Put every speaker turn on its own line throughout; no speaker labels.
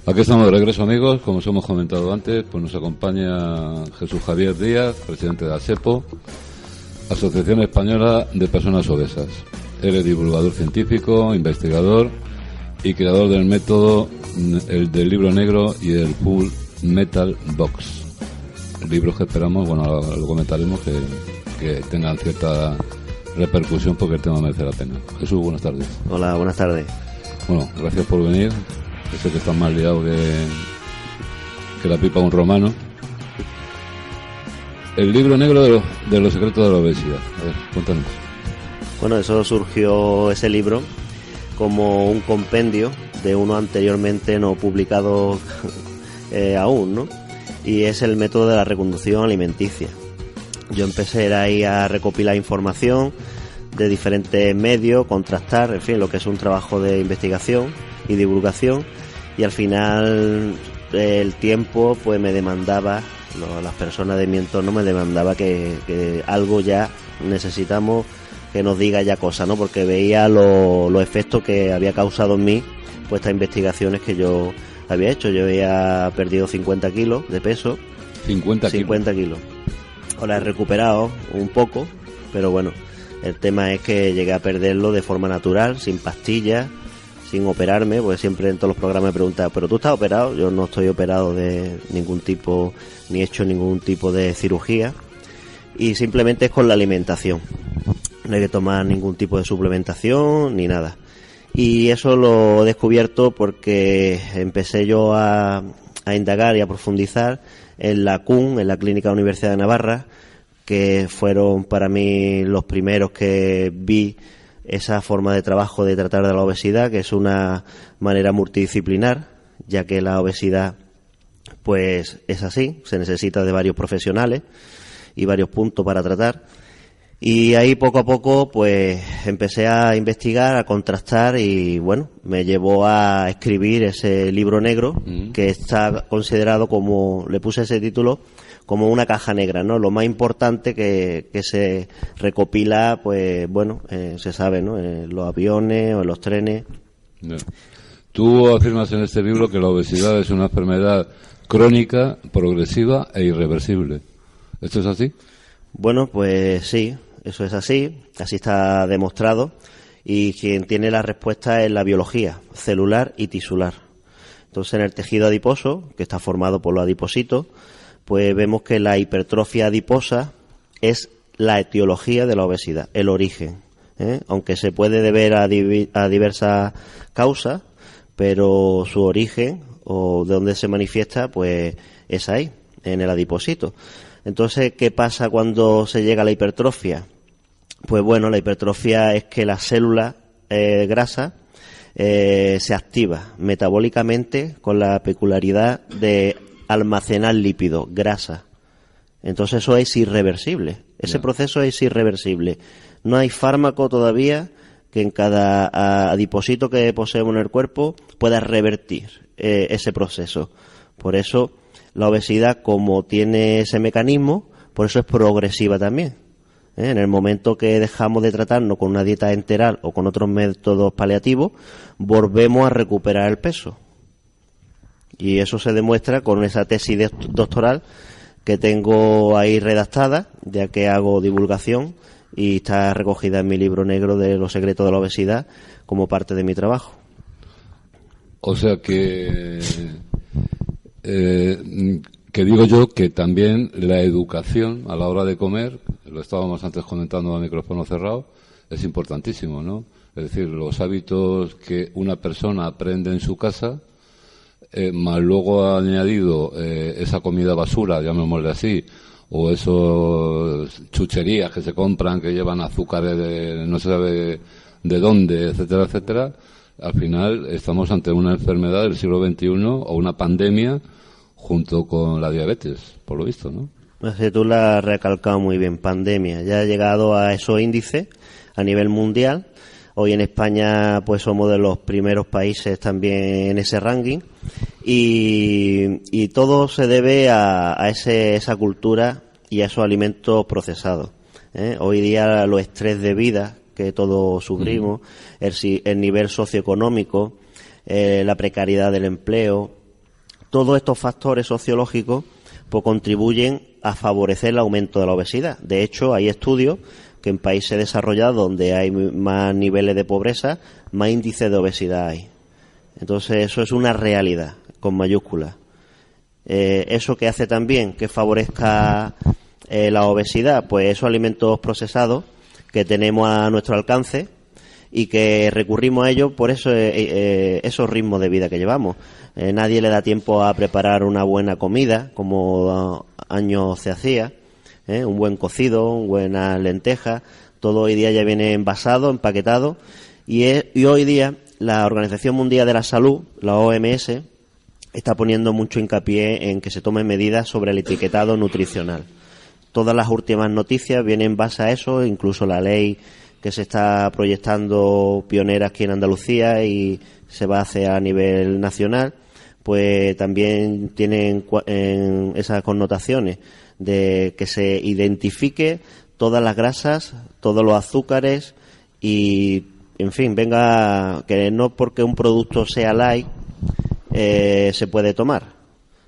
Aquí estamos de regreso, amigos. Como os hemos comentado antes, pues nos acompaña Jesús Javier Díaz, presidente de ASEPO, Asociación Española de Personas Obesas. Él es divulgador científico, investigador y creador del método, el del libro negro y el Full Metal Box. Libros que esperamos, bueno, lo comentaremos, que tengan cierta repercusión porque el tema merece la pena. Jesús, buenas tardes.
Hola, buenas tardes.
Bueno, gracias por venir. Yo sé que estás más liado que la pipa de un romano. El libro negro de los secretos de la obesidad. A ver, cuéntanos.
Bueno, eso surgió, ese libro, como un compendio de uno anteriormente no publicado aún, ¿no? Y es el método de la reconducción alimenticia. Yo empecé ahí a recopilar información de diferentes medios, contrastar, en fin, lo que es un trabajo de investigación y divulgación, y al final el tiempo pues me demandaba, las personas de mi entorno me demandaba que algo ya necesitamos que nos diga ya cosas, ¿no? Porque veía los efectos que había causado en mí pues estas investigaciones que yo había hecho. Yo había perdido 50 kilos de peso.
50
kilos. Ahora he recuperado un poco, pero bueno, el tema es que llegué a perderlo de forma natural, sin pastillas, sin operarme, porque siempre en todos los programas me preguntan, ¿pero tú estás operado? Yo no estoy operado de ningún tipo, ni he hecho ningún tipo de cirugía, y simplemente es con la alimentación. No hay que tomar ningún tipo de suplementación ni nada. Y eso lo he descubierto porque empecé yo a indagar y a profundizar en la CUN, en la Clínica Universidad de Navarra, que fueron para mí los primeros que vi esa forma de trabajo de tratar de la obesidad, que es una manera multidisciplinar, ya que la obesidad pues es así, se necesita de varios profesionales y varios puntos para tratar. Y ahí poco a poco pues empecé a investigar, a contrastar, y bueno, me llevó a escribir ese libro negro, que está considerado, como le puse ese título, como una caja negra, ¿no? Lo más importante que se recopila, pues bueno, se sabe, ¿no? En los aviones o en los trenes.
No. Tú afirmas en este libro que la obesidad es una enfermedad crónica, progresiva e irreversible. ¿Esto es así?
Bueno, pues sí, eso es así está demostrado, y quien tiene la respuesta es la biología celular y tisular. Entonces, en el tejido adiposo, que está formado por los adipocitos, pues vemos que la hipertrofia adiposa es la etiología de la obesidad, el origen, aunque se puede deber a diversas causas, pero su origen, o de donde se manifiesta, pues es ahí, en el adipocito. Entonces, ¿qué pasa cuando se llega a la hipertrofia? Pues bueno, la hipertrofia es que la célula grasa se activa metabólicamente con la peculiaridad de almacenar lípidos, grasa. Entonces eso es irreversible. Ese proceso es irreversible. No hay fármaco todavía que en cada adipocito que poseemos en el cuerpo pueda revertir ese proceso. Por eso la obesidad, como tiene ese mecanismo, por eso es progresiva también. En el momento que dejamos de tratarnos con una dieta enteral o con otros métodos paliativos, volvemos a recuperar el peso. Y eso se demuestra con esa tesis doctoral que tengo ahí redactada, ya que hago divulgación, y está recogida en mi libro negro de los secretos de la obesidad como parte de mi trabajo.
O sea que digo yo que también la educación a la hora de comer, lo estábamos antes comentando a micrófono cerrado, es importantísimo, ¿no? Es decir, los hábitos que una persona aprende en su casa, más luego ha añadido esa comida basura, llamémosle así, o esos chucherías que se compran que llevan azúcares de no se sabe de dónde, etcétera, etcétera. Al final estamos ante una enfermedad del siglo XXI o una pandemia junto con la diabetes, por lo visto, ¿no?
Pues tú la has recalcado muy bien, pandemia. Ya ha llegado a esos índices a nivel mundial. Hoy en España pues somos de los primeros países también en ese ranking, y todo se debe a esa cultura y a esos alimentos procesados. Hoy día los estrés de vida que todos sufrimos, el nivel socioeconómico, la precariedad del empleo, Todos estos factores sociológicos pues contribuyen a favorecer el aumento de la obesidad. De hecho, hay estudios que en países desarrollados donde hay más niveles de pobreza, más índices de obesidad hay. Entonces, eso es una realidad, con mayúsculas. Eso que hace también que favorezca la obesidad, pues esos alimentos procesados que tenemos a nuestro alcance y que recurrimos a ellos por eso, esos ritmos de vida que llevamos. Nadie le da tiempo a preparar una buena comida, como años se hacía, un buen cocido, una buena lenteja, todo hoy día ya viene envasado, empaquetado, y hoy día la Organización Mundial de la Salud, la OMS, está poniendo mucho hincapié en que se tomen medidas sobre el etiquetado nutricional. Todas las últimas noticias vienen en base a eso, incluso la ley que se está proyectando pionera aquí en Andalucía y se va a hacer a nivel nacional, pues también tienen esas connotaciones de que se identifique todas las grasas, todos los azúcares y, en fin, venga, que no porque un producto sea light se puede tomar.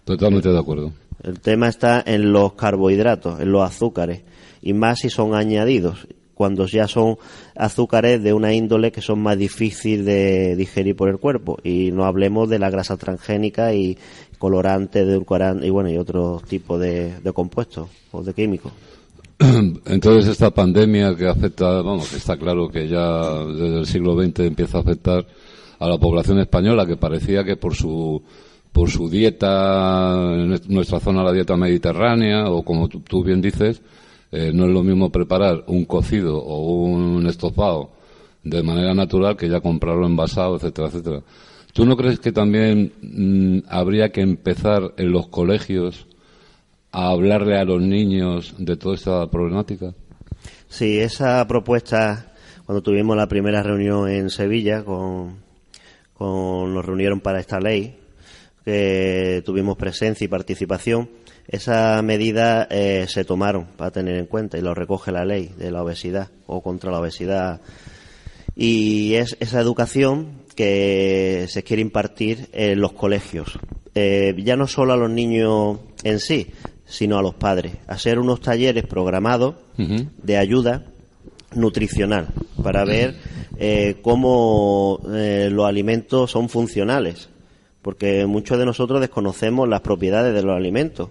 Totalmente de acuerdo.
El tema está en los carbohidratos, en los azúcares, y más si son añadidos, cuando ya son azúcares de una índole que son más difíciles de digerir por el cuerpo. Y no hablemos de la grasa transgénica y colorantes, edulcorantes y bueno, y otros tipos de compuestos o de químicos.
Entonces esta pandemia que afecta, que está claro que ya desde el siglo XX empieza a afectar a la población española, que parecía que por su dieta, en nuestra zona la dieta mediterránea, o como tú bien dices, no es lo mismo preparar un cocido o un estofado de manera natural que ya comprarlo envasado, etcétera, etcétera. ¿Tú no crees que también habría que empezar en los colegios a hablarle a los niños de toda esta problemática?
Sí, esa propuesta, cuando tuvimos la primera reunión en Sevilla, nos reunieron para esta ley, que tuvimos presencia y participación, esas medidas se tomaron para tener en cuenta y lo recoge la ley de la obesidad o contra la obesidad. Y es esa educación que se quiere impartir en los colegios, ya no solo a los niños en sí, sino a los padres. Hacer unos talleres programados de ayuda nutricional para ver cómo los alimentos son funcionales, porque muchos de nosotros desconocemos las propiedades de los alimentos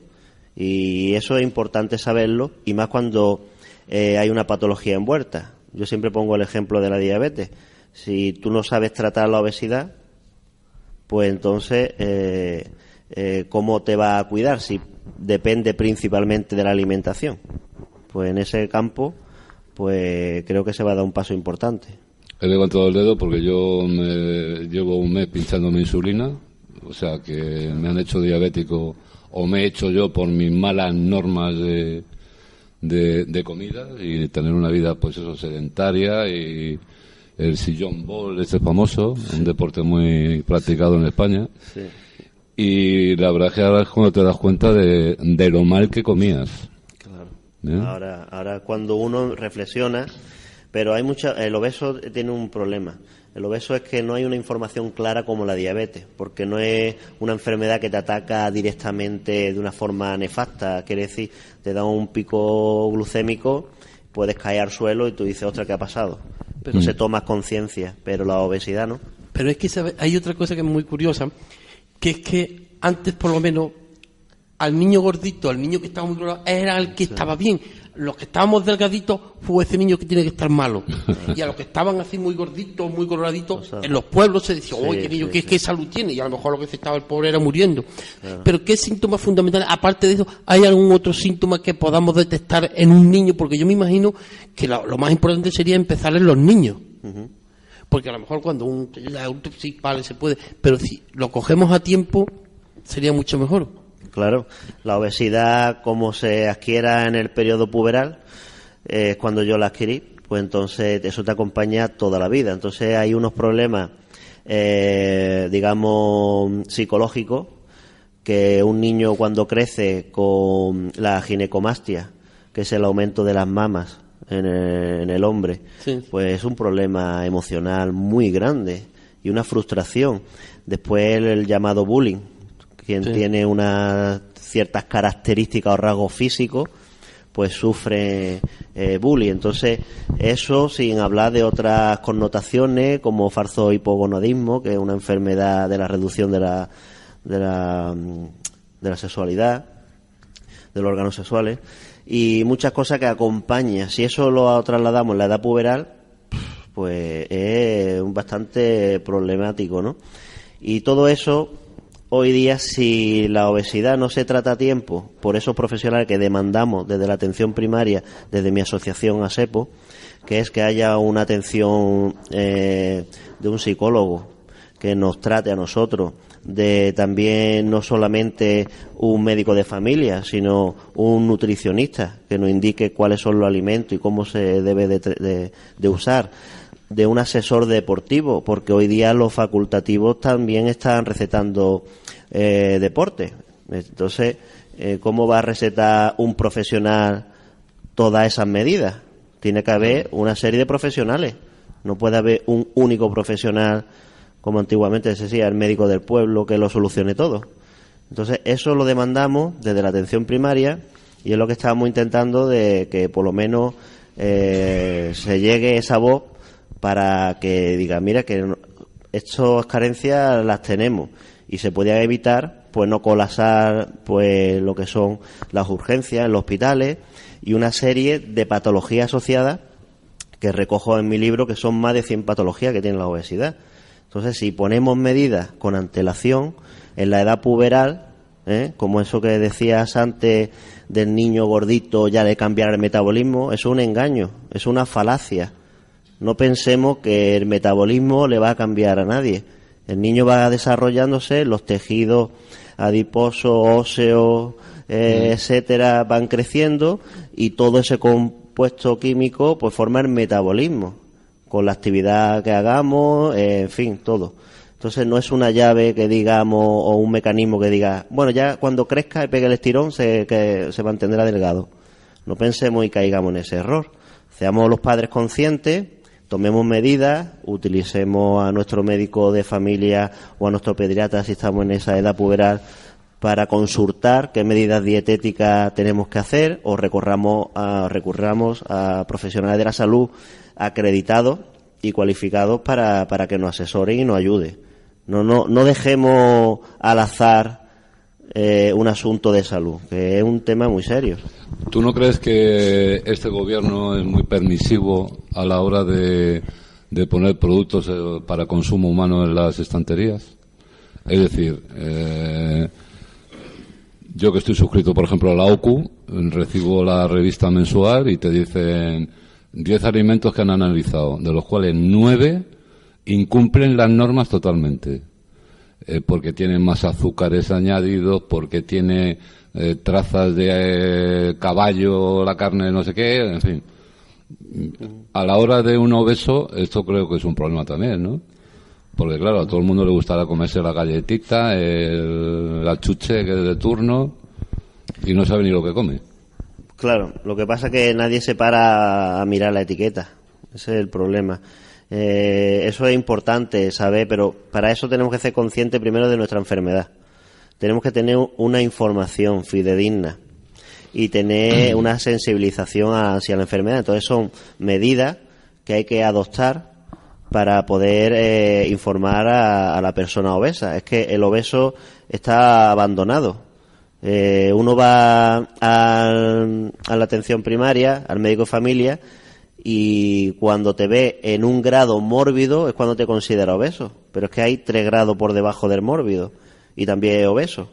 y eso es importante saberlo, y más cuando hay una patología envuelta. Yo siempre pongo el ejemplo de la diabetes. Si tú no sabes tratar la obesidad, pues entonces ¿cómo te va a cuidar? Si depende principalmente de la alimentación. Pues en ese campo pues creo que se va a dar un paso importante.
He levantado el dedo porque yo llevo un mes pinchándome insulina, o sea que me han hecho diabético, o me he hecho yo por mis malas normas de comida y tener una vida pues eso sedentaria, y el sillón ball, famoso, un deporte muy practicado en España.
Sí.
Y la verdad es que ahora es cuando te das cuenta de lo mal que comías.
Claro. Ahora cuando uno reflexiona, pero el obeso tiene un problema. El obeso es que no hay una información clara como la diabetes, porque no es una enfermedad que te ataca directamente de una forma nefasta. Quiere decir, te da un pico glucémico, puedes caer al suelo y tú dices, ostras, ¿qué ha pasado? Pero se tomas conciencia, pero la obesidad no.
Pero es que hay otra cosa que es muy curiosa, que es que antes por lo menos al niño gordito, al niño que estaba muy gordo, era el que estaba bien. Los que estábamos delgaditos fue ese niño que tiene que estar malo. Y a los que estaban así muy gorditos, muy coloraditos, en los pueblos se decía, oye, qué niño, ¿qué salud tiene? Y a lo mejor lo que se estaba el pobre era muriendo. Pero ¿qué síntomas fundamentales? Aparte de eso, ¿hay algún otro síntoma que podamos detectar en un niño? Porque yo me imagino que lo más importante sería empezar en los niños. Porque a lo mejor cuando un adulto sí, vale, se puede, pero si lo cogemos a tiempo sería mucho mejor.
Claro, la obesidad, como se adquiera en el periodo puberal, es cuando yo la adquirí, pues entonces eso te acompaña toda la vida. Entonces hay unos problemas, digamos, psicológicos, que un niño cuando crece con la ginecomastia, que es el aumento de las mamas en el hombre, sí, pues es un problema emocional muy grande y una frustración. Después el llamado bullying, Quien
Sí.
tiene unas ciertas características o rasgos físicos, pues sufre bullying. Entonces, eso sin hablar de otras connotaciones como falso hipogonadismo, que es una enfermedad de la reducción de la sexualidad, de los órganos sexuales, y muchas cosas que acompañan. Si eso lo trasladamos en la edad puberal, pues es bastante problemático, ¿no? Y todo eso, hoy día, si la obesidad no se trata a tiempo por esos profesionales que demandamos desde la atención primaria, desde mi asociación ASEPO, que es que haya una atención de un psicólogo que nos trate a nosotros, de también no solamente un médico de familia, sino un nutricionista que nos indique cuáles son los alimentos y cómo se debe de usar, de un asesor deportivo, porque hoy día los facultativos también están recetando deporte. Entonces, ¿cómo va a recetar un profesional todas esas medidas? Tiene que haber una serie de profesionales. No puede haber un único profesional, como antiguamente se decía, el médico del pueblo, que lo solucione todo. Entonces, eso lo demandamos desde la atención primaria y es lo que estamos intentando de que por lo menos se llegue esa voz para que diga, mira, que estas carencias las tenemos y se podía evitar, pues no colapsar pues lo que son las urgencias en los hospitales y una serie de patologías asociadas que recojo en mi libro, que son más de 100 patologías que tiene la obesidad. Entonces, si ponemos medidas con antelación en la edad puberal, como eso que decías antes del niño gordito ya le cambiará el metabolismo, eso es un engaño, es una falacia. No pensemos que el metabolismo le va a cambiar a nadie. El niño va desarrollándose, los tejidos adiposos, óseos, etcétera, van creciendo y todo ese compuesto químico pues forma el metabolismo, con la actividad que hagamos, en fin, todo. Entonces no es una llave que digamos o un mecanismo que diga, bueno, ya cuando crezca y pegue el estirón que se mantendrá delgado. No pensemos y caigamos en ese error. Seamos los padres conscientes, tomemos medidas, utilicemos a nuestro médico de familia o a nuestro pediatra si estamos en esa edad puberal para consultar qué medidas dietéticas tenemos que hacer o recurramos a profesionales de la salud acreditados y cualificados para que nos asesoren y nos ayuden. No dejemos al azar un asunto de salud, que es un tema muy serio.
¿Tú no crees que este gobierno es muy permisivo a la hora de poner productos para consumo humano en las estanterías? Es decir, yo que estoy suscrito, por ejemplo, a la OCU, recibo la revista mensual y te dicen 10 alimentos que han analizado, de los cuales 9 incumplen las normas totalmente. Porque tienen más azúcares añadidos, porque tiene trazas de caballo, la carne, no sé qué, en fin. A la hora de un obeso, esto creo que es un problema también, ¿no? Porque claro, a todo el mundo le gustará comerse la galletita, la chuche que es de turno, y no sabe ni lo que come.
Claro, lo que pasa es que nadie se para a mirar la etiqueta. Ese es el problema. Eso es importante saber, pero para eso tenemos que ser conscientes primero de nuestra enfermedad. Tenemos que tener una información fidedigna y tener una sensibilización hacia la enfermedad. Entonces son medidas que hay que adoptar para poder informar a la persona obesa. Es que el obeso está abandonado. Uno va a la atención primaria, al médico de familia, y cuando te ve en un grado mórbido es cuando te considera obeso. Pero es que hay 3 grados por debajo del mórbido y también es obeso.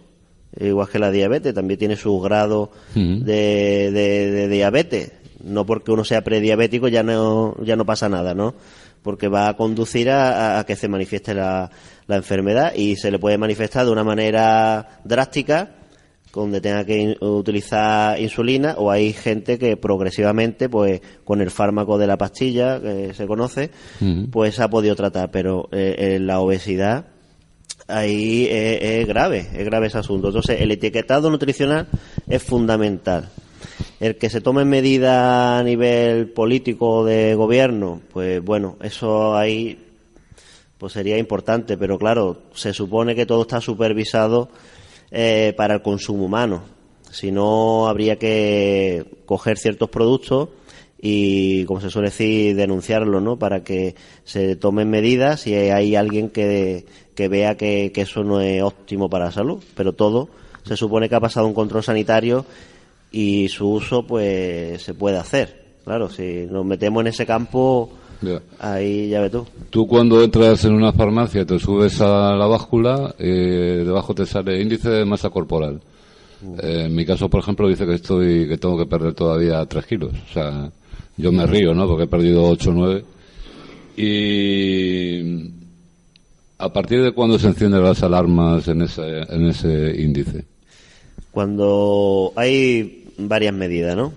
Igual que la diabetes, también tiene sus grados de diabetes. No porque uno sea prediabético ya no pasa nada, ¿no? Porque va a conducir a que se manifieste la enfermedad y se le puede manifestar de una manera drástica, donde tenga que utilizar insulina, o hay gente que progresivamente, pues con el fármaco de la pastilla que se conoce, pues ha podido tratar. Pero la obesidad ahí es grave ese asunto. Entonces el etiquetado nutricional es fundamental. El que se tomen medidas a nivel político de gobierno, pues bueno, eso ahí pues sería importante, pero claro, se supone que todo está supervisado para el consumo humano. Si no, habría que coger ciertos productos y, como se suele decir, denunciarlos, ¿no? Para que se tomen medidas si hay alguien que vea que eso no es óptimo para la salud. Pero todo se supone que ha pasado un control sanitario y su uso pues se puede hacer. Claro, si nos metemos en ese campo,
Ya.
ahí ya ves tú.
Tú cuando entras en una farmacia te subes a la báscula, debajo te sale índice de masa corporal. En mi caso, por ejemplo, dice que tengo que perder todavía 3 kilos. O sea, yo me río, ¿no? Porque he perdido 8 o 9. Y ¿a partir de cuándo se encienden las alarmas en ese índice?
Cuando hay varias medidas, ¿no?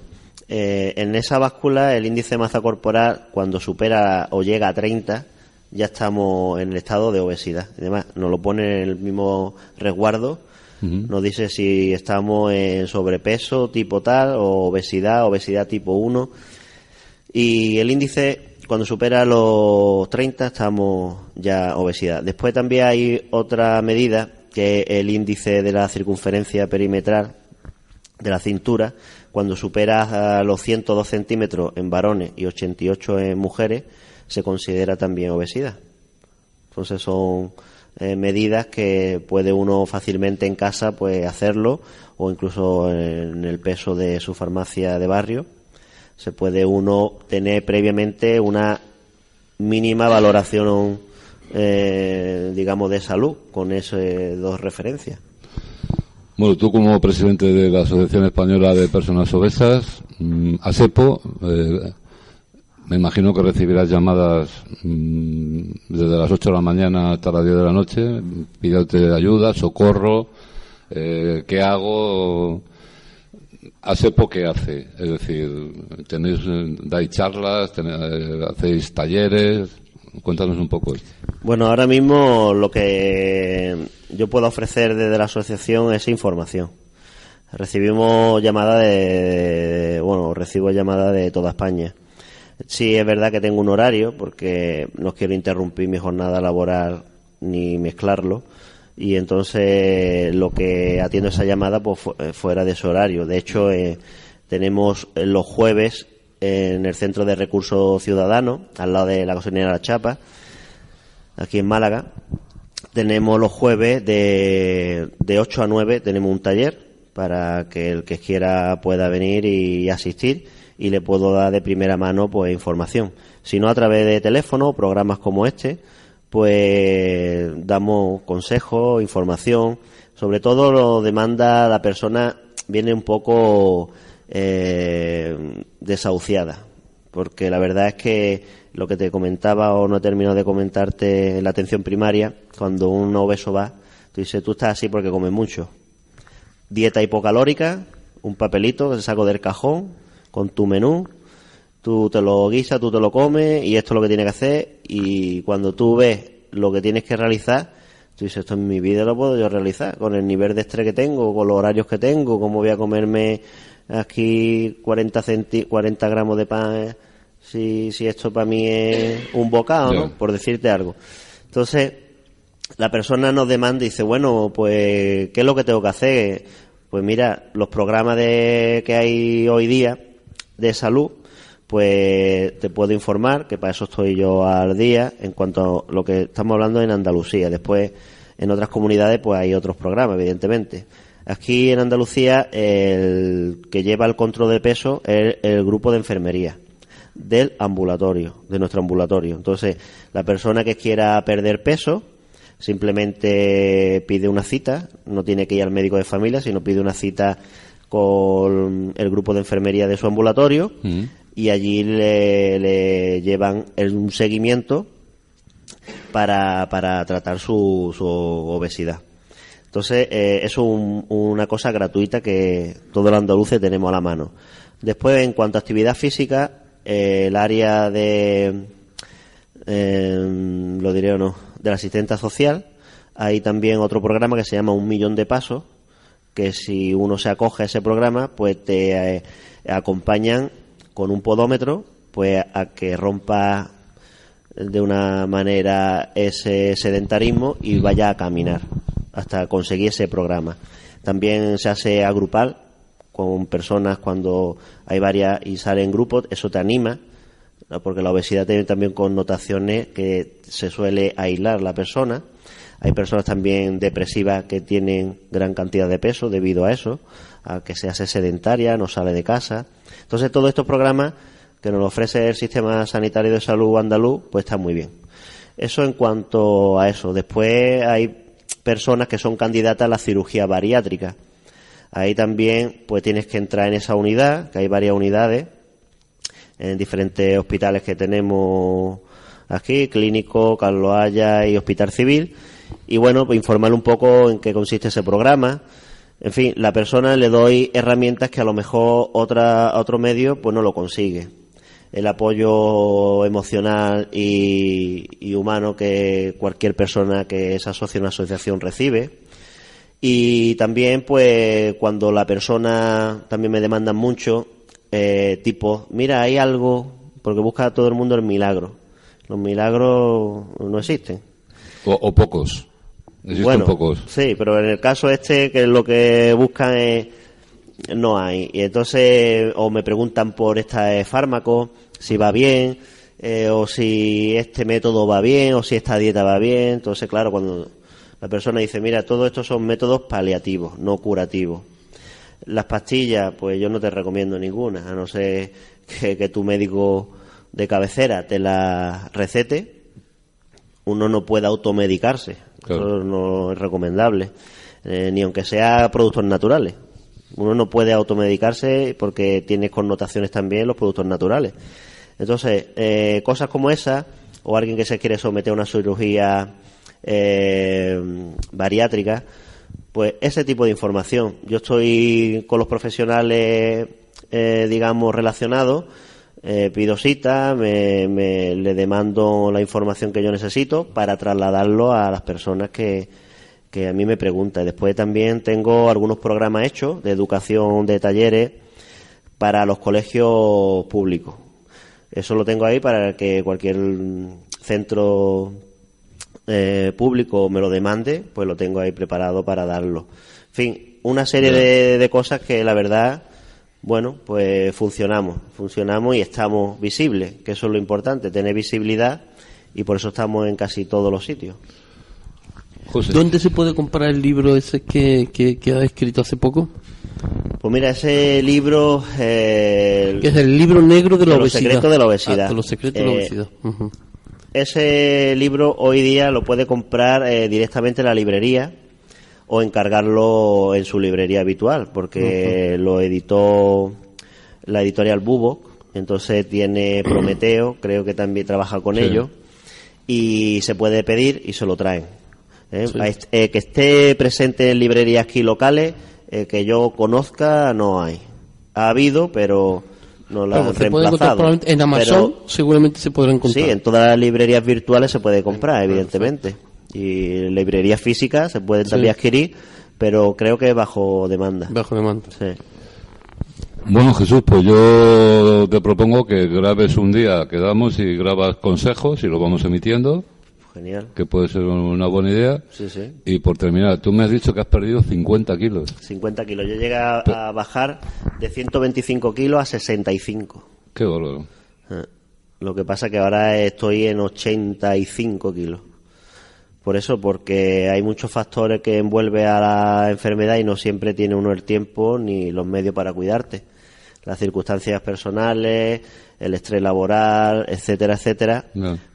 En esa báscula, el índice de masa corporal, cuando supera o llega a 30, ya estamos en el estado de obesidad. Además, nos lo pone en el mismo resguardo. Nos dice si estamos en sobrepeso tipo tal o obesidad tipo 1. Y el índice, cuando supera los 30, estamos ya obesidad. Después también hay otra medida, que es el índice de la circunferencia perimetral de la cintura. Cuando supera los 102 centímetros en varones y 88 en mujeres, se considera también obesidad. Entonces son medidas que puede uno fácilmente en casa pues hacerlo, o incluso en el peso de su farmacia de barrio. Se puede uno tener previamente una mínima valoración, digamos, de salud con esas dos referencias.
Bueno, tú como presidente de la Asociación Española de Personas Obesas, ASEPO, me imagino que recibirás llamadas desde las 8 de la mañana hasta las 10 de la noche, pidiéndote ayuda, socorro, ¿qué hago? ASEPO, ¿qué hace? Es decir, dais charlas, hacéis talleres. Cuéntanos un poco esto.
Bueno, ahora mismo lo que yo puedo ofrecer desde la asociación es información. Recibimos llamadas recibo llamadas de toda España. Sí, es verdad que tengo un horario, porque no quiero interrumpir mi jornada laboral ni mezclarlo, y entonces lo que atiendo esa llamada pues fuera de ese horario. De hecho, tenemos los jueves en el Centro de Recursos Ciudadanos, al lado de la gasolinera La Chapa, aquí en Málaga. Tenemos los jueves de 8 a 9, tenemos un taller para que el que quiera pueda venir y asistir, y le puedo dar de primera mano pues información. Si no, a través de teléfono, programas como este, pues damos consejos, información. Sobre todo lo demanda la persona, viene un poco desahuciada, porque la verdad es que lo que te comentaba o no he terminado de comentarte en la atención primaria, cuando un obeso va, tú dices, tú estás así porque comes mucho. Dieta hipocalórica, un papelito que se sacó del cajón con tu menú, tú te lo guisas, tú te lo comes, y esto es lo que tienes que hacer. Y cuando tú ves lo que tienes que realizar, tú dices, esto en mi vida lo puedo yo realizar, con el nivel de estrés que tengo, con los horarios que tengo, cómo voy a comerme aquí 40 gramos de pan, si esto para mí es un bocado, ¿no? Por decirte algo. Entonces, la persona nos demanda y dice, bueno, pues, ¿qué es lo que tengo que hacer? Pues mira, los programas que hay hoy día de salud, pues te puedo informar, que para eso estoy yo al día, en cuanto a lo que estamos hablando en Andalucía. Después, en otras comunidades, pues hay otros programas, evidentemente. Aquí en Andalucía, el que lleva el control de peso es el grupo de enfermería del ambulatorio, de nuestro ambulatorio. Entonces, la persona que quiera perder peso simplemente pide una cita, no tiene que ir al médico de familia, sino pide una cita con el grupo de enfermería de su ambulatorio, y allí le llevan un seguimiento para tratar su obesidad. Entonces, eso es una cosa gratuita que todos los andaluces tenemos a la mano. Después, en cuanto a actividad física, el área de la asistenta social, hay también otro programa que se llama 1 millón de pasos, que si uno se acoge a ese programa, pues te acompañan con un podómetro pues a que rompa de una manera ese sedentarismo y vaya a caminar hasta conseguir ese programa. También se hace agrupal con personas cuando hay varias y salen grupos, eso te anima, ¿no? Porque la obesidad tiene también connotaciones que se suele aislar la persona. Hay personas también depresivas que tienen gran cantidad de peso debido a eso, a que se hace sedentaria, no sale de casa. Entonces, todos estos programas que nos ofrece el Sistema Sanitario de Salud andaluz, pues está muy bien. Eso en cuanto a eso. Después hay personas que son candidatas a la cirugía bariátrica. Ahí también pues tienes que entrar en esa unidad, que hay varias unidades en diferentes hospitales que tenemos aquí, Clínico, Carlos Haya y Hospital Civil. Y bueno, pues informar un poco en qué consiste ese programa. En fin, la persona le doy herramientas que a lo mejor otro medio pues no lo consigue. El apoyo emocional y humano que cualquier persona que se asocia a una asociación recibe. Y también, pues, cuando la persona también me demandan mucho, tipo, mira, hay algo, porque busca todo el mundo el milagro. Los milagros no existen.
O pocos. Existen
bueno,
pocos.
Sí, pero en el caso este, que lo que buscan es, no hay. Y entonces, o me preguntan por este fármaco, si va bien, o si este método va bien, o si esta dieta va bien. Entonces, claro, cuando la persona dice, mira, todo esto son métodos paliativos, no curativos. Las pastillas, pues yo no te recomiendo ninguna, a no ser que tu médico de cabecera te las recete. Uno no puede automedicarse, claro. Eso no es recomendable, ni aunque sea productos naturales. Uno no puede automedicarse porque tiene connotaciones también los productos naturales. Entonces, cosas como esas, o alguien que se quiere someter a una cirugía bariátrica, pues ese tipo de información. Yo estoy con los profesionales, digamos, relacionados, pido cita, le demando la información que yo necesito para trasladarlo a las personas que a mí me preguntan. Después también tengo algunos programas hechos de educación, de talleres para los colegios públicos. Eso lo tengo ahí para que cualquier centro público me lo demande, pues lo tengo ahí preparado para darlo. En fin, una serie de cosas que la verdad, bueno, pues funcionamos y estamos visibles, que eso es lo importante, tener visibilidad, y por eso estamos en casi todos los sitios.
José.
¿Dónde se puede comprar el libro ese que ha escrito hace poco?
Pues mira, ese libro...
que es el libro negro de la obesidad.
Los secretos de la obesidad.
Los secretos de la obesidad. Uh-huh.
Ese libro hoy día lo puede comprar directamente en la librería o encargarlo en su librería habitual, porque lo editó la editorial Bubok, entonces tiene Prometeo, creo que también trabaja con ellos, y se puede pedir y se lo traen. Que esté presente en librerías aquí locales, que yo conozca, no hay. Ha habido, pero no la han reemplazado.
En Amazon seguramente se podrá encontrar.
Sí, en todas las librerías virtuales se puede comprar, evidentemente. Y en librerías físicas se pueden también adquirir, pero creo que bajo demanda.
Bajo demanda.
Sí.
Bueno, Jesús, pues yo te propongo que grabes un día, quedamos y grabas consejos y lo vamos emitiendo.
Genial.
Que puede ser una buena idea.
Sí, sí.
Y por terminar, tú me has dicho que has perdido 50 kilos.
50 kilos. Yo llegué a bajar de 125 kilos a 65.
Qué bárbaro.
Lo que pasa que ahora estoy en 85 kilos. Por eso, porque hay muchos factores que envuelven a la enfermedad y no siempre tiene uno el tiempo ni los medios para cuidarte. Las circunstancias personales, el estrés laboral, etcétera, etcétera,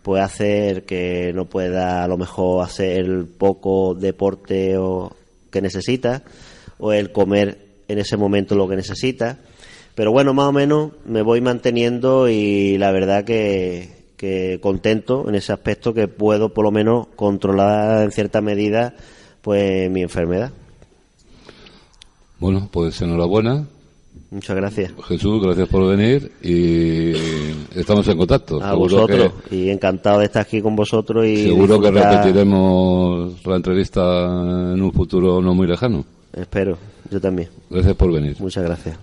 puede hacer que no pueda a lo mejor hacer el poco deporte que necesita, o el comer en ese momento lo que necesita. Pero bueno, más o menos me voy manteniendo y la verdad que contento en ese aspecto, que puedo por lo menos controlar en cierta medida pues mi enfermedad.
Bueno, pues enhorabuena.
Muchas gracias.
Jesús, gracias por venir y estamos en contacto.
A vosotros, y encantado de estar aquí con vosotros. Y
seguro que repetiremos la entrevista en un futuro no muy lejano.
Espero, yo también.
Gracias por venir.
Muchas gracias.